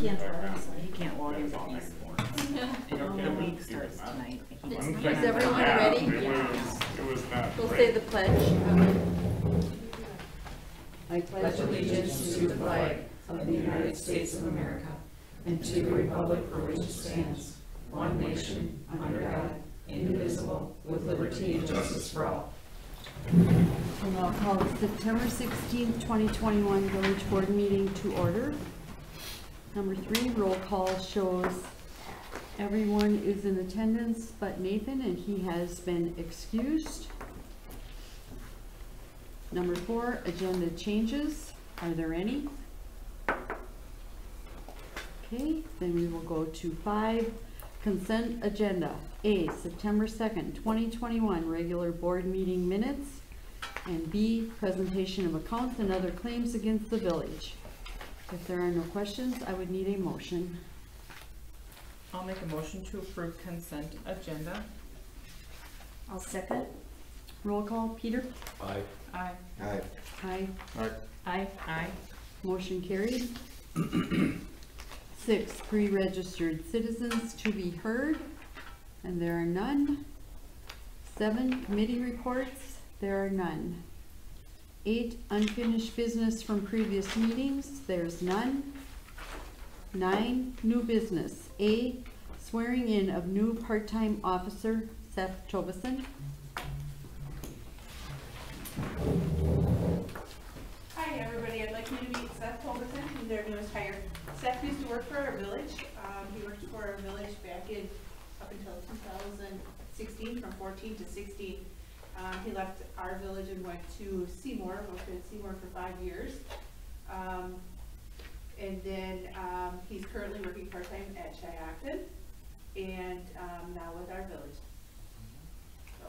can't vote, so he can't log into these. The week starts tonight. Is everyone ready? It was not We'll great. say the pledge. I pledge allegiance to the flag of the United States of America and to the republic for which it stands, one nation, under God, indivisible, with liberty and justice for all. And I'll call the September 16th, 2021 Village Board meeting to order. Number 3, roll call shows everyone is in attendance but Nathan, and he has been excused. Number 4, agenda changes. Are there any? Okay, then we will go to 5, consent agenda. A, September 2nd, 2021 regular board meeting minutes. And B, presentation of accounts and other claims against the village. If there are no questions, I would need a motion. I'll make a motion to approve consent agenda. I'll second. Roll call, Peter? Aye. Aye. Aye. Aye. Aye. Aye. Motion carried. 6, pre-registered citizens to be heard, and there are none. 7, committee reports, there are none. 8, unfinished business from previous meetings, there's none. 9, new business. A, swearing in of new part-time officer, Seth Tobison. Hi everybody, I'd like you to meet Seth Tobison. He's our newest hire. Seth used to work for our village. He worked for our village back in up until 2016, from 14 to 16. He left our village and went to Seymour, worked at Seymour for 5 years. And then he's currently working part-time at Cheyenne and now with our village. So.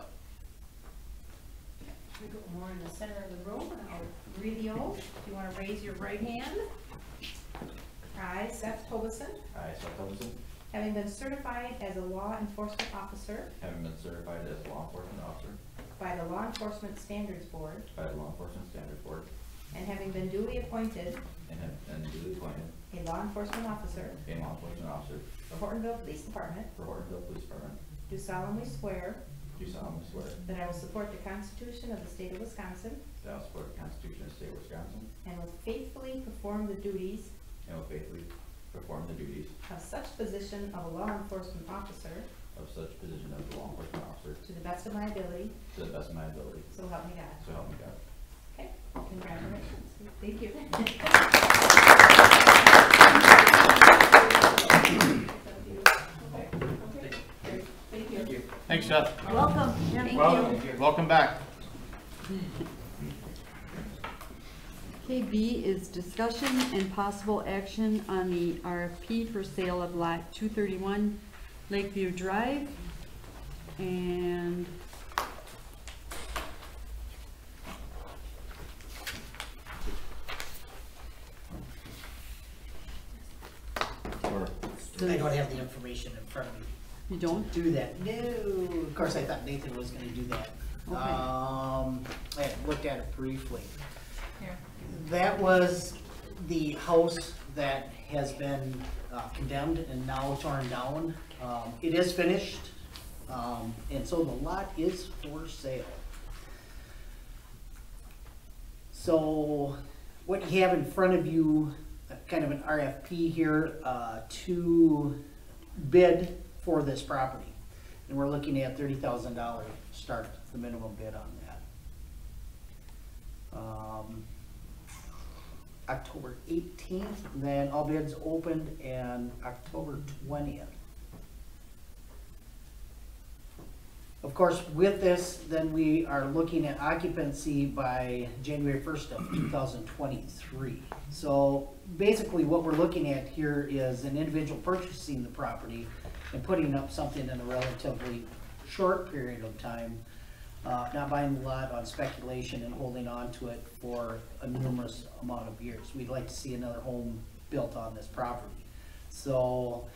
We go more in the center of the room, and I'll read the oath. If you want to raise your right hand. I, Seth Tobison, I, Seth Tobison, having been certified as a law enforcement officer having been certified as a law enforcement officer by the Law Enforcement Standards Board, by the Law Enforcement Standards Board, and having been duly appointed and have been duly appointed a law enforcement officer a law enforcement officer for Hortonville Police Department, for Hortonville Police Department, do solemnly swear do solemnly swear that I will support the Constitution of the State of Wisconsin that I will support the Constitution of the State of Wisconsin and will faithfully perform the duties and will faithfully perform the duties of such position of a law enforcement officer of such position as a law enforcement officer to the best of my ability, to the best of my ability. so help me God. So help me God. Okay, congratulations. Thank you. Thank you. Thanks, Seth. Welcome. Thank you. Welcome back. Okay, B is discussion and possible action on the RFP for sale of lot 231 Lakeview Drive. And I don't have the information in front of me. you don't? Do that. No, of course I thought Nathan was gonna do that. Okay. I had looked at it briefly. Here. That was the house that has been condemned and now torn down. It is finished, and so the lot is for sale. So what you have in front of you, kind of an RFP here to bid for this property. And we're looking at $30,000 start, the minimum bid on that. October 18th, then all bids opened, and October 20th. Of course, with this, then we are looking at occupancy by January 1st of 2023. So basically what we're looking at here is an individual purchasing the property and putting up something in a relatively short period of time, not buying the lot on speculation and holding on to it for a numerous amount of years. We'd like to see another home built on this property. So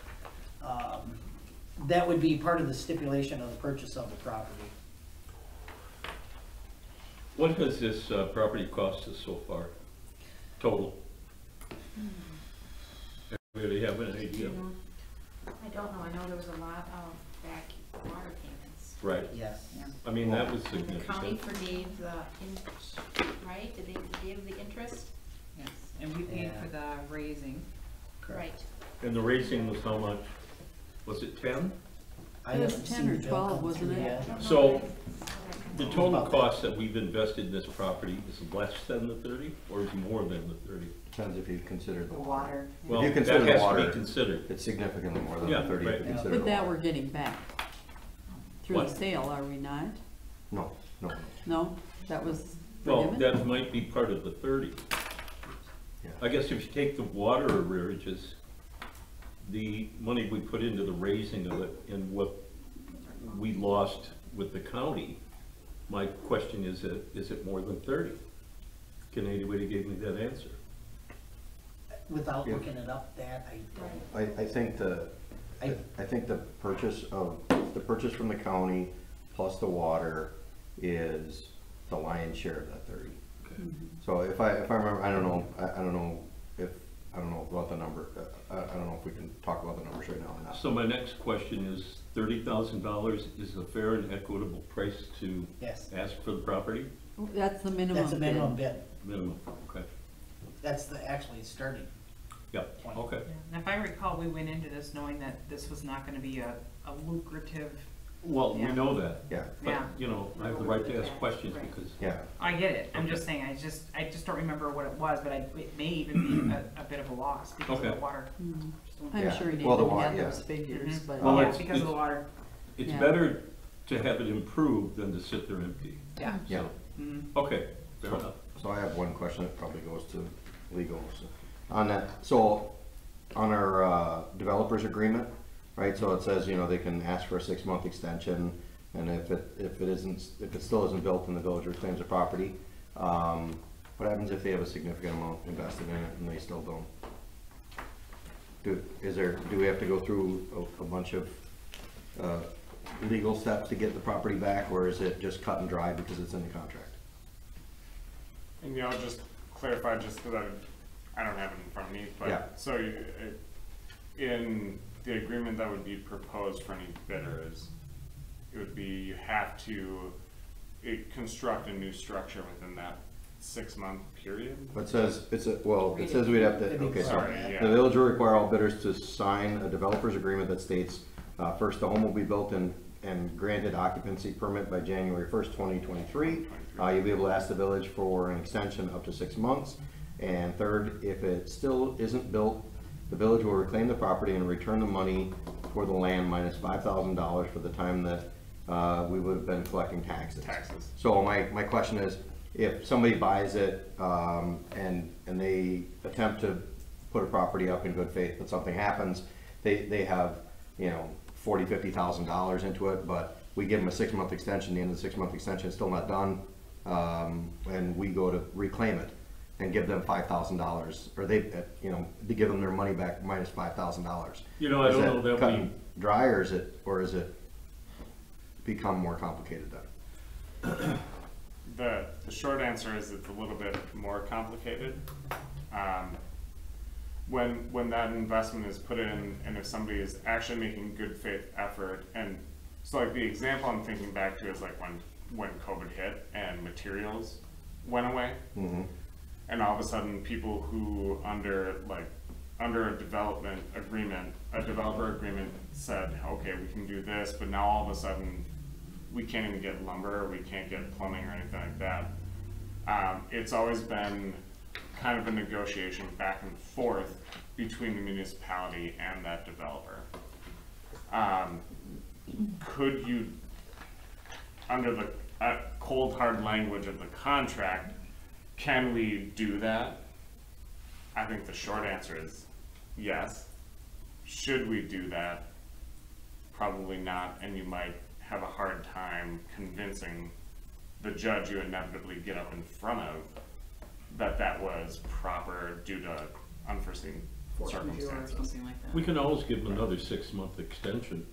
that would be part of the stipulation of the purchase of the property. What has this property cost us so far, total? Have we anybody have an idea? I don't know, I know there was a lot of back water payments. Right, Yes. I mean, that was And the county significant. forgave the interest, right? Did they forgive the interest? Yes, and we paid Yeah. for the raising. Right. And the racing was how much? Was it 10? I It was haven't 10 seen or the bill 12, come wasn't through it? yet. So, the total cost that we've invested in this property is less than the 30, or is more than the 30? Depends if you consider the The water. water. Well, you consider that the has to water- be considered. It's significantly more than Yeah, the 30 if right. you consider But the that water. we're getting back through What? the sale, are we not? No, no. No, that was Well, forgiven? that might be part of the 30. Yeah. I guess if you take the water arrearages, the money we put into the raising of it and what we lost with the county, my question is it more than 30? Can anybody give me that answer? Without Yeah. looking it up, that I don't. I think the purchase from the county plus the water is the lion's share of that 30. So if I remember, I don't know about the number. I don't know if we can talk about the numbers right now or not. So my next question is, $30,000 is a fair and equitable price to Yes, ask for the property? That's the minimum that's a bid. minimum bid. Minimum, okay. That's the actually starting. Yep, okay. And if I recall, we went into this knowing that this was not gonna be a lucrative, Well, we Yeah. know that, Yeah, but, Yeah. you know, I have the right to ask questions Right. because, yeah. I get it, I'm Okay. just saying, I just don't remember what it was, but it may even be a bit of a loss because of the Okay. water. Mm. Just don't- I'm Yeah. sure Well, the Nathan wa- had yeah. those figures, Mhm. but. Well, Yeah, it's- because of the water. it's Yeah. better to have it improved than to sit there empty. Yeah. Yeah. Mhm. Okay, fair enough. So I have one question that probably goes to legal. On that, so on our developers agreement, right, so it says, you know, they can ask for a 6-month extension, and if it still isn't built and the village reclaims the property, what happens if they have a significant amount invested in it and they still don't? Do we have to go through a bunch of legal steps to get the property back, or is it just cut and dry because it's in the contract? And I'll just clarify, just because I don't have it in front of me, Yeah. but, so in the agreement that would be proposed for any bidders, it would be you have to construct a new structure within that 6-month period. It says, it says we'd have to, okay, Sorry, sorry. yeah. The village will require all bidders to sign a developer's agreement that states, first, the home will be built and granted occupancy permit by January 1st, 2023. You'll be able to ask the village for an extension up to 6 months. And third, if it still isn't built, the village will reclaim the property and return the money for the land minus $5,000 for the time that we would have been collecting taxes. So my question is, if somebody buys it and they attempt to put a property up in good faith, but something happens, they have, you know, $40,000, $50,000 into it, but we give them a 6-month extension, the end of the 6-month extension is still not done, and we go to reclaim it and give them $5,000, or they, you know, to give them their money back minus $5,000. You know, I don't know that cut we, and dry, or is it become more complicated then? The short answer is it's a little bit more complicated. When that investment is put in, and if somebody is actually making good faith effort, and so like the example I'm thinking back to is like when COVID hit and materials went away, Mm-hmm. and all of a sudden people who under a development agreement, a developer agreement said, okay, we can do this, but now all of a sudden we can't even get lumber, we can't get plumbing or anything like that. It's always been kind of a negotiation back and forth between the municipality and that developer. Could you, under the cold hard language of the contract, can we do that? I think the short answer is yes. Should we do that? Probably not, and you might have a hard time convincing the judge you inevitably get up in front of that was proper due to unforeseen Force majeure or circumstances. something like that. we can always give them another 6-month extension,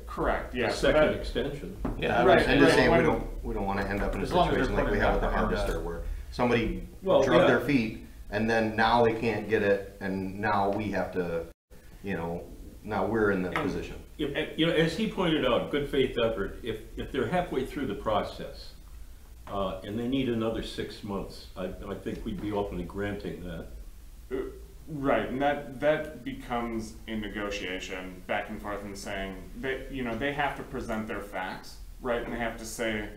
Correct, yeah. a so second that- extension. Yeah, Right, I'm just right, saying, when- we don't wanna end up in a As long as they're situation like we putting have with the that behind harvester, us. where somebody Well, drug yeah. their feet, and then now they can't get it, and now we have to now we're in that And position. If, as he pointed out, good faith effort, if they're halfway through the process, and they need another 6 months, I think we'd be open to granting that. Right, and that becomes a negotiation back and forth and saying that, they have to present their facts, right? And they have to say,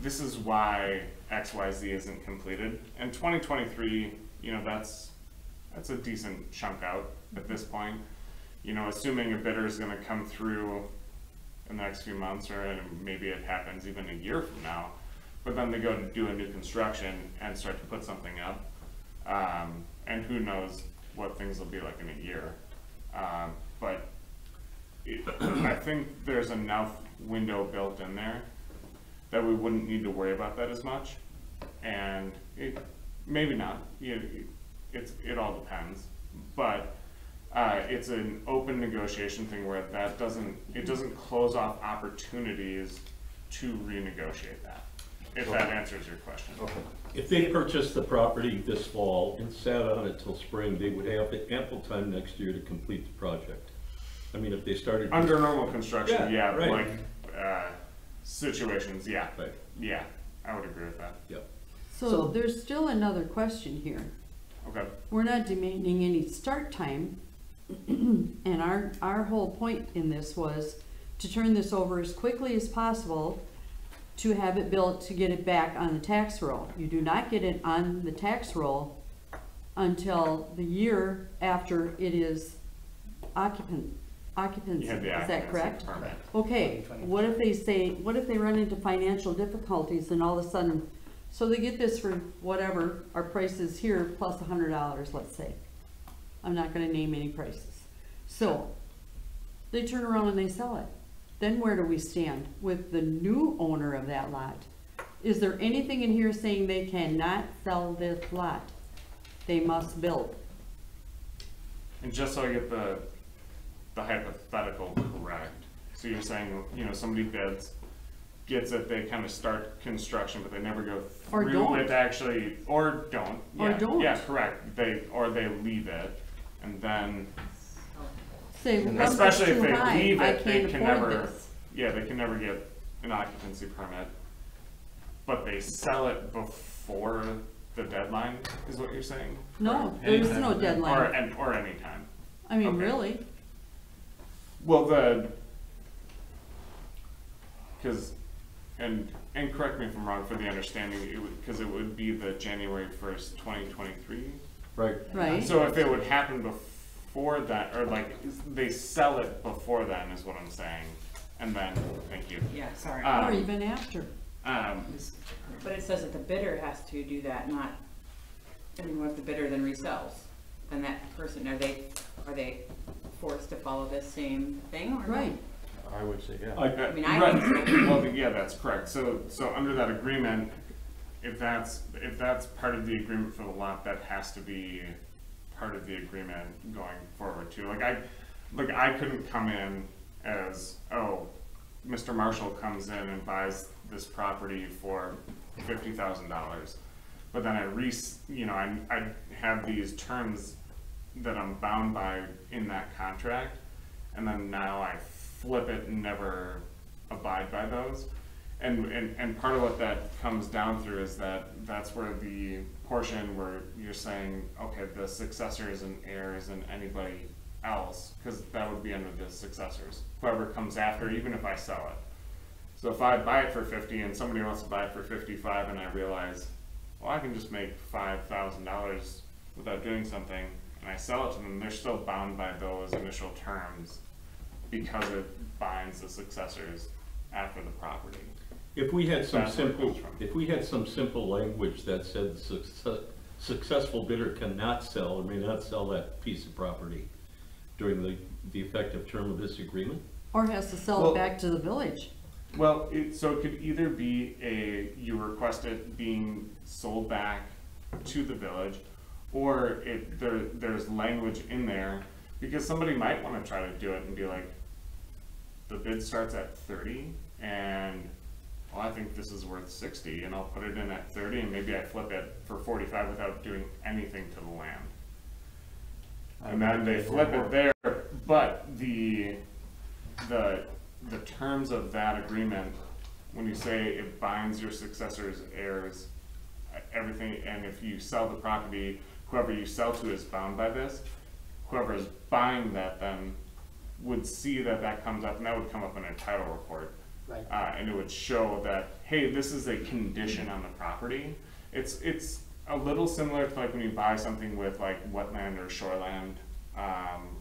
this is why XYZ isn't completed. And 2023, that's a decent chunk out at this point. Assuming a bidder is gonna come through in the next few months, or maybe it happens even a year from now, but then they go to do a new construction and start to put something up. And who knows what things will be like in a year. But I think there's enough window built in there that we wouldn't need to worry about that as much. And maybe not, it all depends. But it's an open negotiation thing where it doesn't close off opportunities to renegotiate that, if that answers your question. Okay. If they purchased the property this fall and sat on it till spring, they would have ample time next year to complete the project. I mean, if they started. Under normal construction, Yeah, right. like situations, yeah. Right. Yeah, I would agree with that. Yep. So there's still another question here. Okay. We're not demanding any start time, and our whole point in this was to turn this over as quickly as possible to have it built, to get it back on the tax roll. You do not get it on the tax roll until the year after it is occupancy, You have the is that occupancy correct? permit. Okay, what if they run into financial difficulties and all of a sudden, so they get this for whatever, our price is here plus $100, let's say. I'm not gonna name any prices. So, they turn around and they sell it. Then where do we stand with the new owner of that lot? Is there anything in here saying they cannot sell this lot? They must build. And just so I get the hypothetical correct, so you're saying, somebody bids, gets it, they kind of start construction, but they never go Or through don't. with actually, or don't. Or Yeah, don't. Yeah, correct. They leave it, and then, Say, And "Well, especially that's if too they high. leave I it, they can't can afford never, this." they can never get an occupancy permit, but they sell it before the deadline, is what you're saying? No, there's no deadline. Or anytime. I mean, okay. really? Well, and correct me if I'm wrong, for the understanding, because it would be the January 1st, 2023. Right. Right? So if it would happen before that, or like, they sell it before then, is what I'm saying, and then, thank you. Yeah, sorry. Or even after. But it says that the bidder has to do that, not, what if the bidder then resells? Then that person, are they forced to follow this same thing or not? Right. I would say, yeah. I mean, I Right. think so. Well, yeah, that's correct. So under that agreement, if that's part of the agreement for the lot, that has to be part of the agreement going forward too. Like I couldn't come in as, Mr. Marshall comes in and buys this property for $50,000, but then I have these terms that I'm bound by in that contract, and then now I flip it and never abide by those. And part of what that comes down through is that's where the portion where you're saying, okay, the successors and heirs and anybody else, because that would be under the successors, whoever comes after, even if I sell it. So if I buy it for 50 and somebody wants to buy it for 55 and I realize, well, I can just make $5,000 without doing something, and I sell it to them, they're still bound by those initial terms because it binds the successors after the property. If we had some That's where it simple, comes from. if we had some simple language that said the successful bidder cannot sell or may not sell that piece of property during the effective term of this agreement? Or has to sell it back to the village. Well, so it could either be you request it being sold back to the village, or there's language in there, because somebody might want to try to do it and be like, the bid starts at 30 and well, I think this is worth 60 and I'll put it in at 30 and maybe I flip it for 45 without doing anything to the land. And then they flip it there But the terms of that agreement, when you say it binds your successors, heirs, everything, and if you sell the property, whoever you sell to is bound by this. Whoever is buying that then would see that that comes up, and that would come up in a title report. Right. And it would show that, hey, this is a condition on the property. It's a little similar to like when you buy something with like wetland or shoreland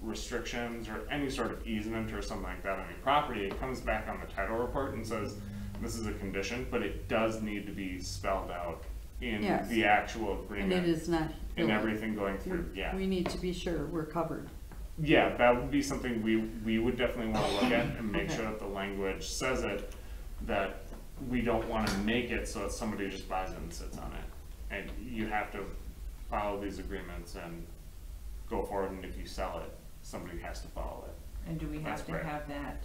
restrictions or any sort of easement or something like that on your property. It comes back on the title report and says, this is a condition, but it does need to be spelled out in Yes. the actual And agreement. it is not. And everything going through, yeah. We need to be sure we're covered. Yeah, that would be something we would definitely wanna look at and make Okay. sure that the language says it, that we don't wanna make it so that somebody just buys it and sits on it. And you have to follow these agreements and go forward, and if you sell it, somebody has to follow it. And do we That's have to correct. have that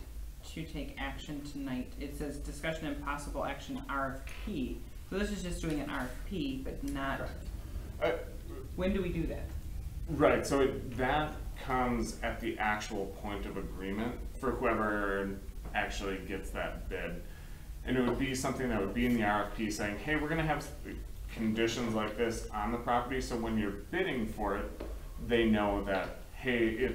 to take action tonight? It says discussion and possible action RFP. So this is just doing an RFP, but not, when do we do that? Right, so that comes at the actual point of agreement for whoever actually gets that bid. And it would be something that would be in the RFP saying, hey, we're gonna have conditions like this on the property, so when you're bidding for it, they know that, hey,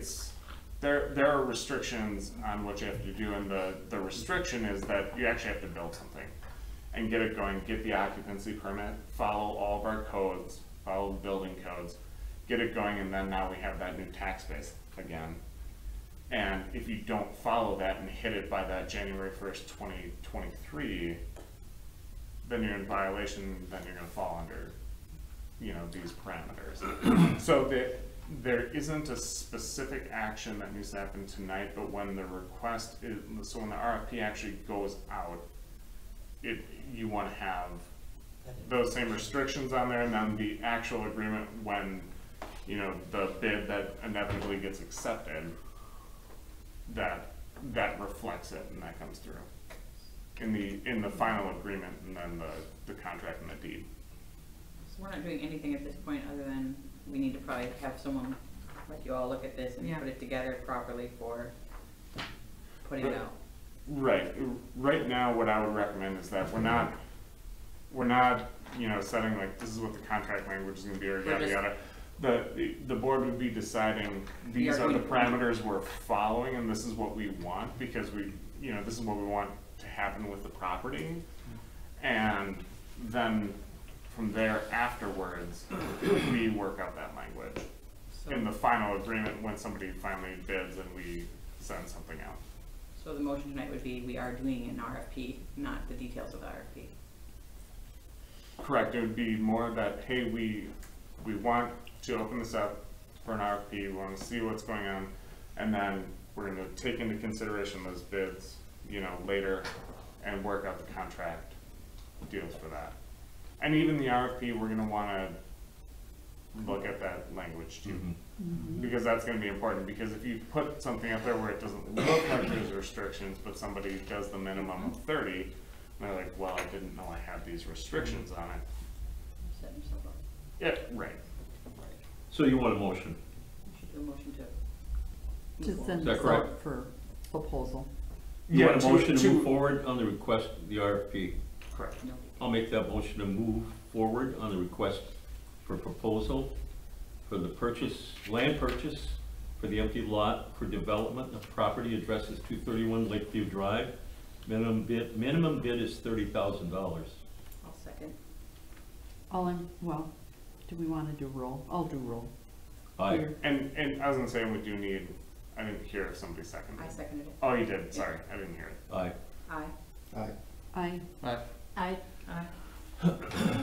there are restrictions on what you have to do, and the restriction is that you actually have to build something and get it going, get the occupancy permit, follow all of our codes, follow the building codes, get it going, and then now we have that new tax base again. And if you don't follow that and hit it by that January 1st, 2023, then you're in violation, then you're gonna fall under, these parameters. So there isn't a specific action that needs to happen tonight, but when the request is, so when the RFP actually goes out, you wanna have those same restrictions on there, and then the actual agreement when, the bid that inevitably gets accepted, that reflects it and that comes through in the final agreement, and then the contract and the deed. So we're not doing anything at this point other than we need to probably have someone like you all look at this and Yeah. put it together properly for putting it out. Right. Right now, what I would recommend is that we're not, setting like, this is what the contract language is gonna be, or We're yada just- yada. The board would be deciding, these are going the to- parameters we're following, and this is what we want, because this is what we want to happen with the property. And then from there afterwards, we work out that language in the final agreement when somebody finally bids and we send something out. So the motion tonight would be, we are doing an RFP, not the details of the RFP. Correct, it would be more that, hey, we want to open this up for an RFP, we wanna see what's going on, and then we're gonna take into consideration those bids, later, and work out the contract deals for that. And even the RFP, we're gonna wanna look at that language too. Because that's gonna be important, because if you put something up there where it doesn't look like there's restrictions, but somebody does the minimum of 30, and they're like, well, I didn't know I had these restrictions on it. Setting yourself up. Yeah, right. So you want a motion? We should do a motion to. To move send Is that this correct? out for proposal. You want a Yeah, motion to to- move forward on the request, the RFP? Correct. forward. No. I'll make that motion to move forward on the request for proposal for the land purchase for the empty lot for development of property addresses 231 Lakeview Drive. Minimum bid is $30,000. I'll second. Do we want to do roll? I'll do roll. Aye. Here. And I was gonna say, we do need, I didn't hear if somebody seconded. I seconded it. Oh, you did, sorry, I didn't hear it. Aye. Aye. Aye. Aye.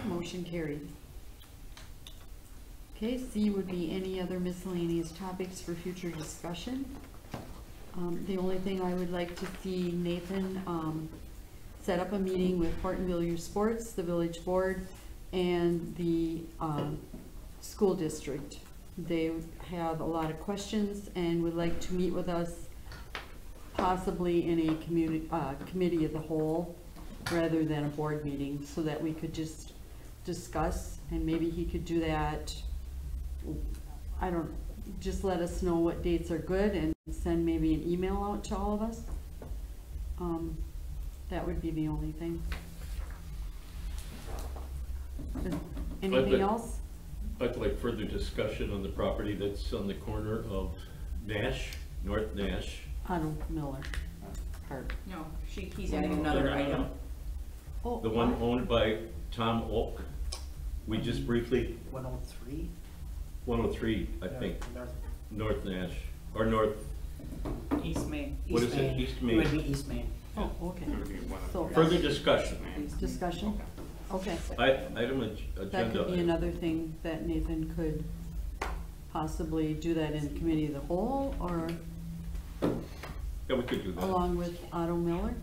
Motion carried. Okay, C would be any other miscellaneous topics for future discussion. The only thing I would like to see Nathan, set up a meeting with Hortonville Youth Sports, the village board, and the, school district. They have a lot of questions and would like to meet with us possibly in a committee of the whole rather than a board meeting, so that we could just discuss, and maybe he could do that, just let us know what dates are good and send maybe an email out to all of us. That would be the only thing. Anything else? I'd like further discussion on the property that's on the corner of Nash, North Nash. Otto Miller Park. No, he's adding another item. Oh, The one owned by Tom Oak. We just briefly, 103? 103, I think, North- North Nash, or North, East Main. what East is it, Main. East It Main? would be East Main. Oh, okay. It would be one of So the- Further discussion. discussion? Okay. Item That agenda. could be another thing that Nathan could possibly do that in committee of the whole or Yeah, we could do that. along with Otto Miller?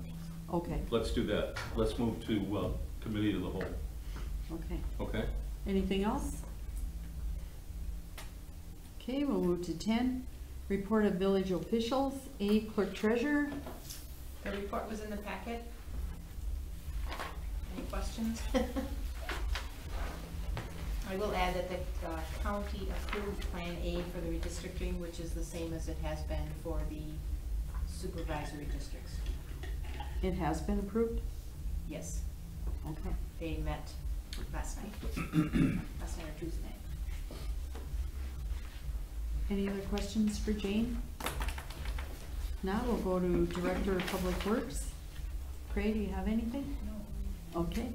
Okay, Let's do that. Let's move to committee of the whole, okay. okay? Anything else? Okay, we'll move to 10, report of village officials, A, clerk treasurer. The report was in the packet. Any questions? I will add that the county approved Plan A for the redistricting, which is the same as it has been for the supervisory districts. It has been approved? Yes, Okay. they met last night, last night or Tuesday night. Any other questions for Jane? Now we'll go to Director of Public Works. Craig, do you have anything? No. Okay.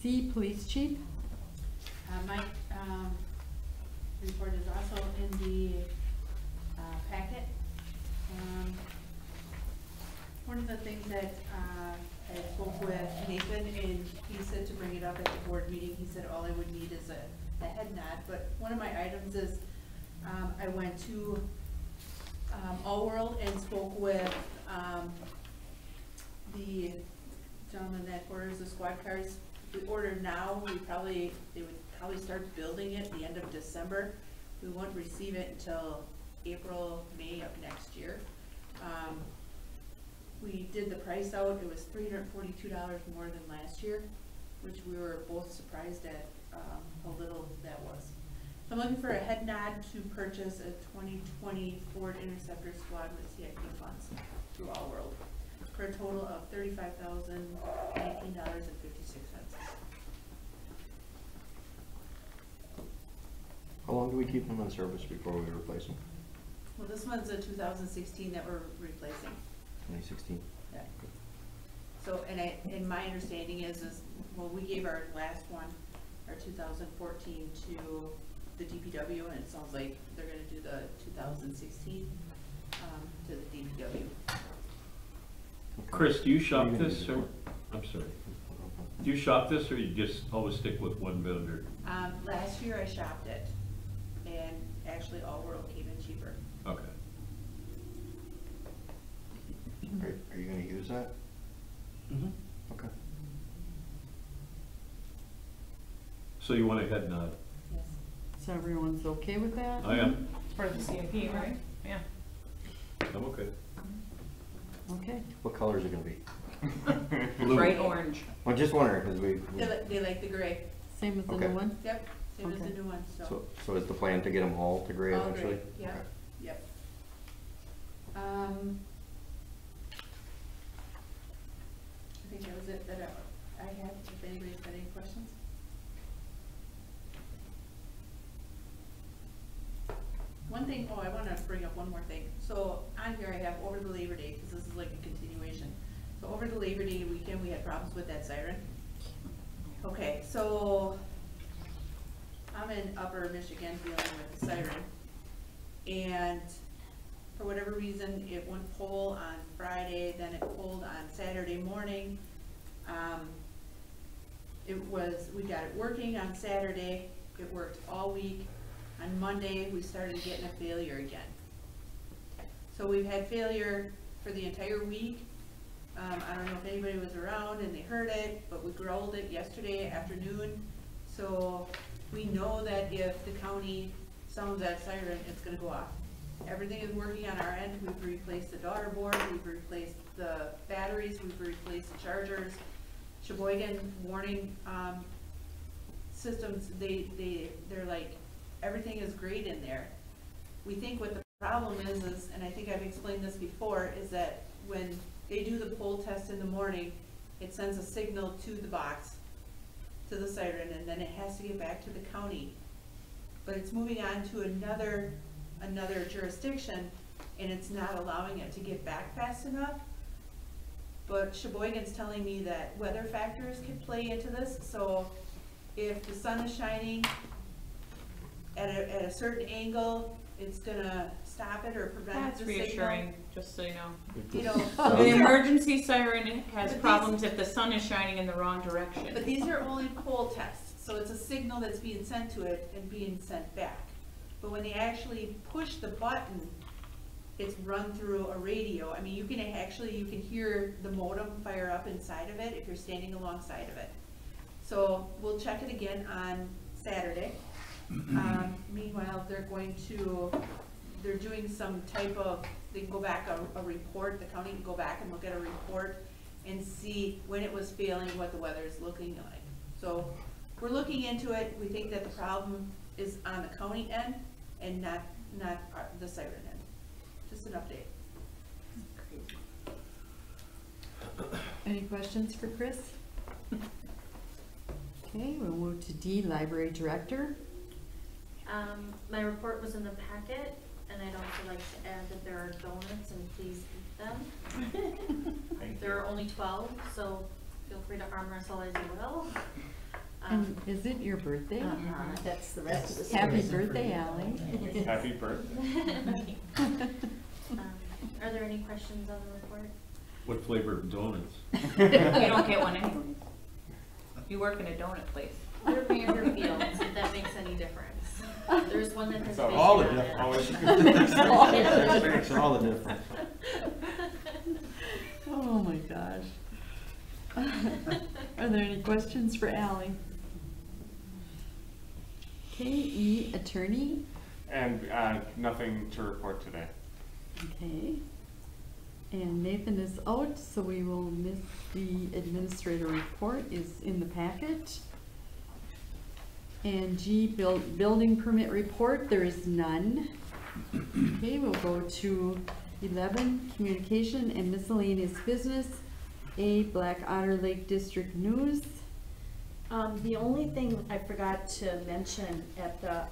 C, Police Chief. My report is also in the packet. One of the things that I spoke with Nathan, and he said to bring it up at the board meeting, he said all I would need is a head nod, but one of my items is, I went to All World and spoke with the gentleman that orders the squad cars. If we order now, they would probably start building it the end of December. We won't receive it until April, May of next year. We did the price out, it was $342 more than last year, which we were both surprised at how little that was. So I'm looking for a head nod to purchase a 2020 Ford Interceptor Squad with CIP funds through All World for a total of $35,019.56. How long do we keep them in service before we replace them? Well, this one's a 2016 that we're replacing. 2016? Yeah. So, and my understanding is, well, we gave our last one, our 2014 to the DPW, and it sounds like they're gonna do the 2016, to the DPW. Chris, do you shop this, or, I'm sorry, do you shop this, or you just always stick with one vendor? Last year I shopped it, and actually All World came in cheaper. Okay. Are you gonna use that? Mm-hmm. Okay. So you want a head nod? Yes. So everyone's okay with that? I am. Part of the CIP, right? Yeah. I'm okay. Okay. What color is it gonna be? Blue. Bright orange. I'm just wondering, because They like the gray. Same as the Okay. new one? Yep, same as the Okay. new one, so. so is the plan to get them all to gray All eventually? gray, yeah. Okay. Yep. I think that was it that I had, if anybody's got any questions. One thing, I wanna bring up one more thing. So on here I have over the Labor Day, cause this is like a continuation. So over the Labor Day weekend, we had problems with that siren. Okay, so I'm in Upper Michigan dealing with the siren. And for whatever reason, it went pole on Friday, then it pulled on Saturday morning. We got it working on Saturday, it worked all week. On Monday, we started getting a failure again. So we've had failure for the entire week. I don't know if anybody was around and they heard it, but we growled it yesterday afternoon. So we know that if the county sounds that siren, it's gonna go off. Everything is working on our end. We've replaced the daughter board, we've replaced the batteries, we've replaced the chargers. Sheboygan warning systems, they're like everything is great in there. We think what the problem is, and I think I've explained this before, is that when they do the pole test in the morning, it sends a signal to the box, to the siren, and then it has to get back to the county. But it's moving on to another jurisdiction, and it's not allowing it to get back fast enough. But Sheboygan's telling me that weather factors could play into this, so if the sun is shining at a certain angle, it's gonna stop it or prevent That's the signal. reassuring, just so you know. You know, The these are- emergency siren has But problems if the sun is shining in the wrong direction. but these are only pole tests, so it's a signal that's being sent to it and being sent back. But when they actually push the button, it's run through a radio. I mean, you can hear the modem fire up inside of it if you're standing alongside of it. So we'll check it again on Saturday. Meanwhile, they're doing some type of, they can go back a report, the county can go back and look at a report and see when it was failing, what the weather is looking like. So we're looking into it. We think that the problem is on the county end and not the siren end. Just an update. Any questions for Chris? Okay, we'll move to D, Library Director. My report was in the packet, and I'd also like to add that there are donuts, and please eat them. There are only 12, so feel free to arm wrestle as you will. And is it your birthday? That's the rest of the Happy story. birthday, Ally. Happy birthday. Are there any questions on the report? What flavor of donuts? You don't get one anyway. You work in a donut place. They're Vanderfields, if that makes any difference. There's one that has So bacon all the on it. difference. Always That makes all the difference. Oh my gosh. Are there any questions for Ally? Okay, E, Attorney. And nothing to report today. Okay. And Nathan is out, so we will miss the administrator report is in the packet. And G, building permit report, there is none. Okay, we'll go to 11, communication and miscellaneous business. A, Black Otter Lake District News. The only thing I forgot to mention at the,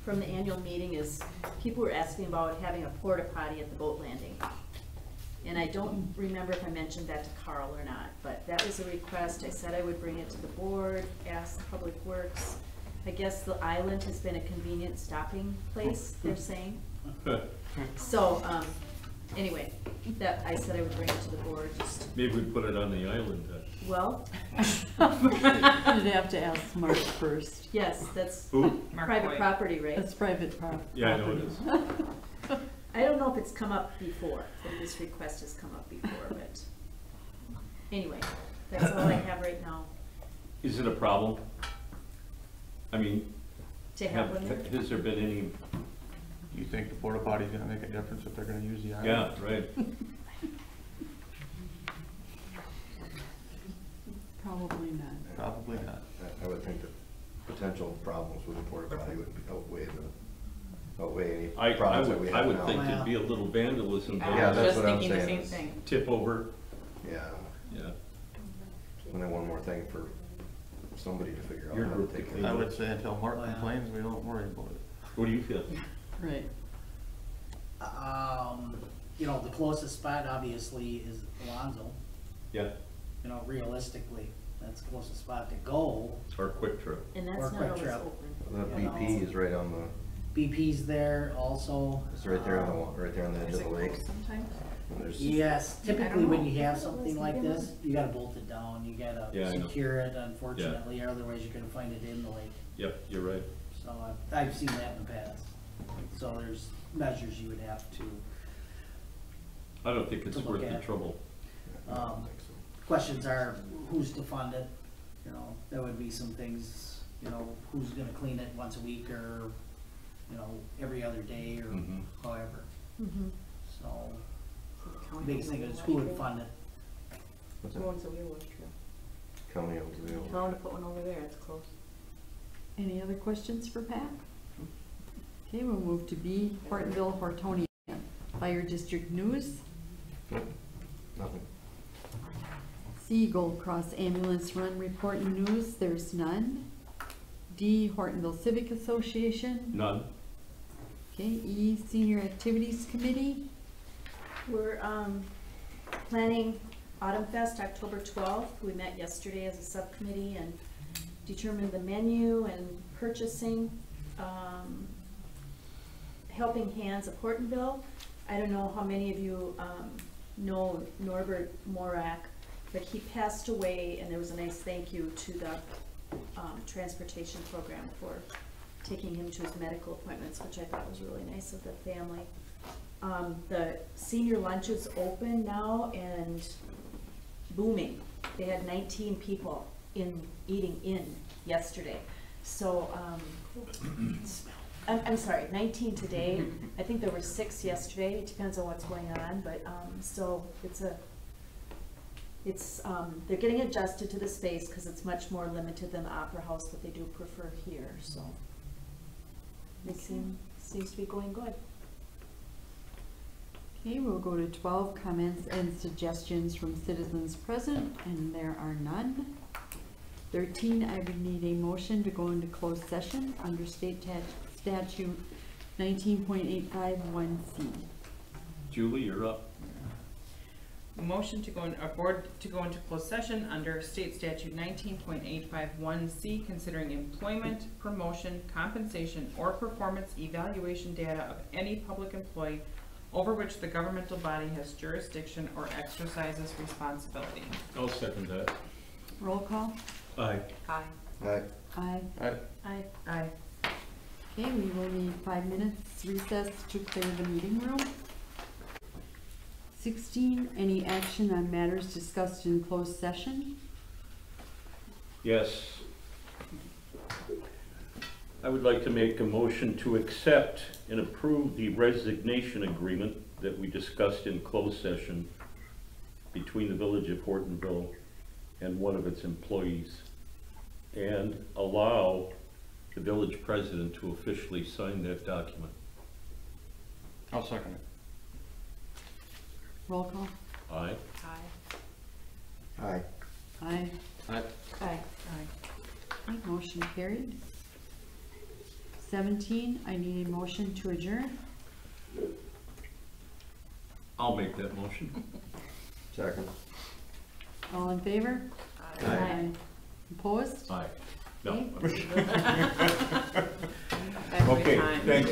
from the annual meeting is people were asking about having a porta potty at the boat landing. And I don't remember if I mentioned that to Carl or not, but that was a request. I said I would bring it to the board, ask Public Works. I guess the island has been a convenient stopping place, they're saying. So, anyway, that, I said I would bring it to the board, just, Maybe we put it on the island. well, You'd have to ask Mark first. yes, that's Who? Mark private Boyd. property, right? That's private property. Yeah, I know it is. I don't know if it's come up before, if this request has come up before, but anyway, that's all I have right now Is it a problem? I mean, to have one there. has there been any, Do you think the porta potty's gonna make a difference if they're gonna use the island? yeah, right. Probably not. Probably not. I would think the potential problems with the porta potty would outweigh I any problems that we I have would now. think there'd be a little vandalism I Yeah, there. was that's just what I'm thinking the same saying. thing. Tip over, Yeah, yeah. and then one more thing for somebody to figure out You're how to take care I of would it. say until Mark complains, we don't worry about it. What do you feel? Right. You know, the closest spot obviously is Alonzo. Yeah, You know, realistically, that's the closest spot to go. or Quick Trip. And Or that's not Quick always Trip. open. The You BP know. is right on the, BP's there also. it's right there on the, right there on the edge of the lake. Sometimes. And there's- Yes, typically know. when you have something like this, you gotta bolt it down, you gotta Yeah, I know. secure it unfortunately, otherwise you're gonna find it in the lake. Yep, you're right. So I've seen that in the past. So there's measures you would have to. I don't think it's To look worth the at. trouble. I don't think so. Questions are, who's to fund it? You know, there would be some things, you know, who's gonna clean it once a week or, you know, every other day or Mhm. however. Mhm. So, biggest thing is who would fund it? What's Who that? owns the Wheel Wash Trail? County owns the Tell them to put one over there, it's close. Any other questions for Pat? Okay, we'll move to B, Hortonville, Hortonia, Fire District News. Nothing. C, Gold Cross Ambulance Run Report and News, there's none. D, Hortonville Civic Association. None. Okay, E, Senior Activities Committee. We're planning Autumn Fest, October 12th. We met yesterday as a subcommittee and determined the menu and purchasing. Helping Hands of Hortonville. I don't know how many of you know Norbert Morak, but he passed away, and there was a nice thank you to the transportation program for taking him to his medical appointments, which I thought was really nice of the family. The senior lunch is open now and booming. They had 19 people eating in yesterday. So, I'm sorry, 19 today. I think there were 6 yesterday. It depends on what's going on, but, so they're getting adjusted to the space because it's much more limited than the Opera House, but they do prefer here, so. It seems to be going good. Okay, we'll go to 12, comments and suggestions from citizens present, and there are none. 13, I would need a motion to go into closed session under state statute 19.851C. Julie, you're up. A motion to go in, a board to go into closed session under state statute 19.851C, considering employment, promotion, compensation, or performance evaluation data of any public employee over which the governmental body has jurisdiction or exercises responsibility. I'll second that. Roll call. Aye. Aye. Aye. Aye. Aye. Aye. Okay, we will need 5 minutes recess to clear the meeting room. 16, any action on matters discussed in closed session? Yes. I would like to make a motion to accept and approve the resignation agreement that we discussed in closed session between the Village of Hortonville and one of its employees, and allow the village president to officially sign that document. I'll second it. Roll call. Aye. Aye. Aye. Aye. Aye. Aye. Okay, motion carried. 17, I need a motion to adjourn. I'll make that motion. Second. All in favor? Aye. Opposed? Aye. No. Okay. Every Okay, time. thanks.